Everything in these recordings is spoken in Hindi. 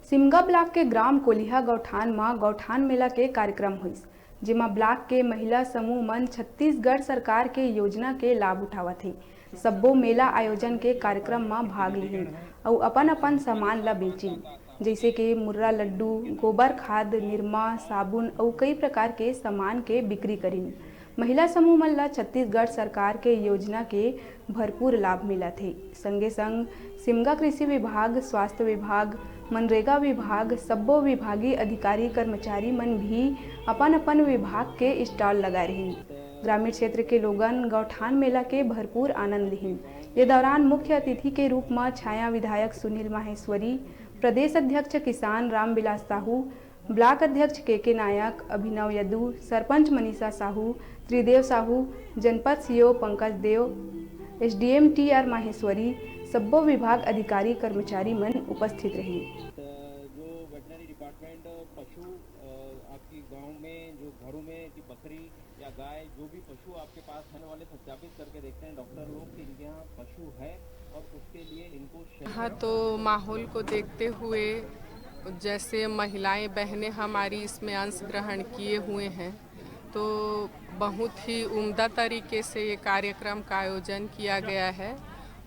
सिमगा ब्लॉक के ग्राम कोलिहा गौठान में गौठान मेला के कार्यक्रम हुइस, जेमा ब्लॉक के महिला समूह मन छत्तीसगढ़ सरकार के योजना के लाभ उठावत हे। सब्बो मेला आयोजन के कार्यक्रम में भाग लिहिन और अपन अपन सामान ला बेचिन, जैसे कि मुर्रा लड्डू, गोबर खाद, निरमा, साबुन और कई प्रकार के सामान के बिक्री करिन। महिला समूह मन ला छत्तीसगढ़ सरकार के योजना के भरपूर लाभ मिलत हे। संगे संग सिमगा कृषि विभाग, स्वास्थ्य विभाग, मनरेगा विभाग, सब्बो विभागीय अधिकारी कर्मचारी मन भी अपन अपन विभाग के स्टॉल लगाए रहिन। ग्रामीण क्षेत्र के लोगन गौठान मेला के भरपूर आनंद लिहिन। ये दौरान मुख्य अतिथि के रूप में छाया विधायक सुनील माहेश्वरी, प्रदेश अध्यक्ष किसान रामविलास साहू, ब्लॉक अध्यक्ष के नायक, अभिनव यदू, सरपंच मनीषा साहू, त्रिदेव साहू, जनपद सीओ पंकज देव, एसडीएम टीआर माहेश्वरी, सब्बो विभाग अधिकारी कर्मचारी मन उपस्थित रहे। जो वेटनरी डिपार्टमेंट पशु आपकी गांव में जो घरों में की बकरी या गाय जो भी पशु आपके पास रहने वाले सत्यापित करके देखते हैं डॉक्टर लोग कि इनके यहाँ पशु है और उसके लिए इनको हाँ, तो माहौल को देखते हुए जैसे महिलाएं बहनें हमारी इसमें अंश ग्रहण किए हुए हैं, तो बहुत ही उम्दा तरीके से ये कार्यक्रम का आयोजन किया गया है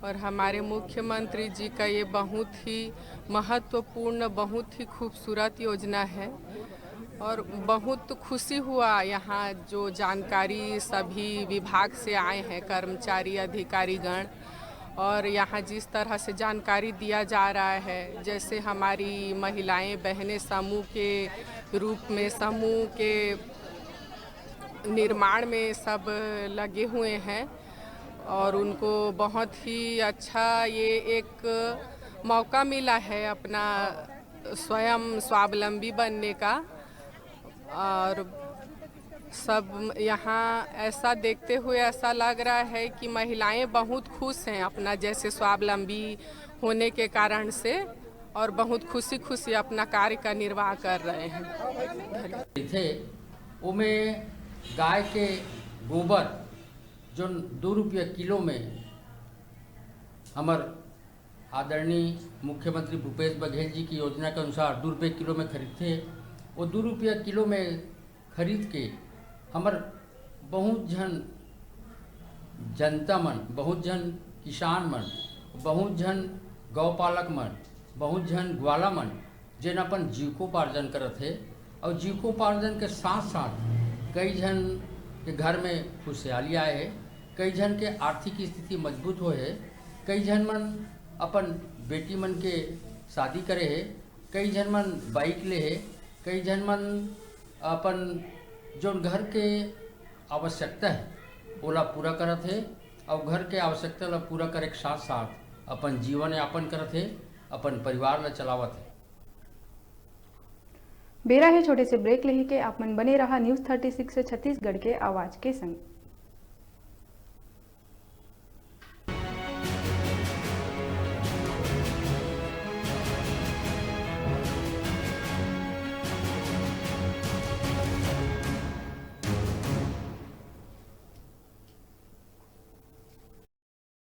और हमारे मुख्यमंत्री जी का ये बहुत ही महत्वपूर्ण, बहुत ही खूबसूरत योजना है और बहुत खुशी हुआ यहाँ जो जानकारी सभी विभाग से आए हैं कर्मचारी अधिकारीगण, और यहाँ जिस तरह से जानकारी दिया जा रहा है, जैसे हमारी महिलाएं बहनें समूह के रूप में समूह के निर्माण में सब लगे हुए हैं और उनको बहुत ही अच्छा ये एक मौका मिला है अपना स्वयं स्वावलंबी बनने का। और सब यहाँ ऐसा देखते हुए ऐसा लग रहा है कि महिलाएं बहुत खुश हैं अपना जैसे स्वावलंबी होने के कारण से और बहुत खुशी खुशी अपना कार्य का निर्वाह कर रहे हैं। थे उमें गाय के गोबर जो 2 रुपये किलो में हमार आदरणीय मुख्यमंत्री भूपेश बघेल जी की योजना के अनुसार 2 रुपये किलो में खरीदते, वो 2 रुपये किलो में खरीद के हमार बहुत जन जनता मन, बहुत जन किसान मन, बहुत जन गौपालक मन, बहुत जन ग्वाला मन जिन अपन जीविकोपार्जन करत है और जीविकोपार्जन के साथ साथ कई जन के घर में खुशहाली आए है, कई जन के आर्थिक स्थिति मजबूत हो है, कई जन मन अपन बेटी मन के शादी करे है, कई जन मन बाइक ले है, कई जन मन अपन जो घर के आवश्यकता है ओला पूरा करत है और घर के आवश्यकता ला पूरा करे के साथ साथ अपन जीवन यापन करत है, अपन परिवार ला चलावत है। बेरा है छोटे से ब्रेक लेही के आप मन बने रहा न्यूज़ 36 से छत्तीसगढ़ के आवाज के संग।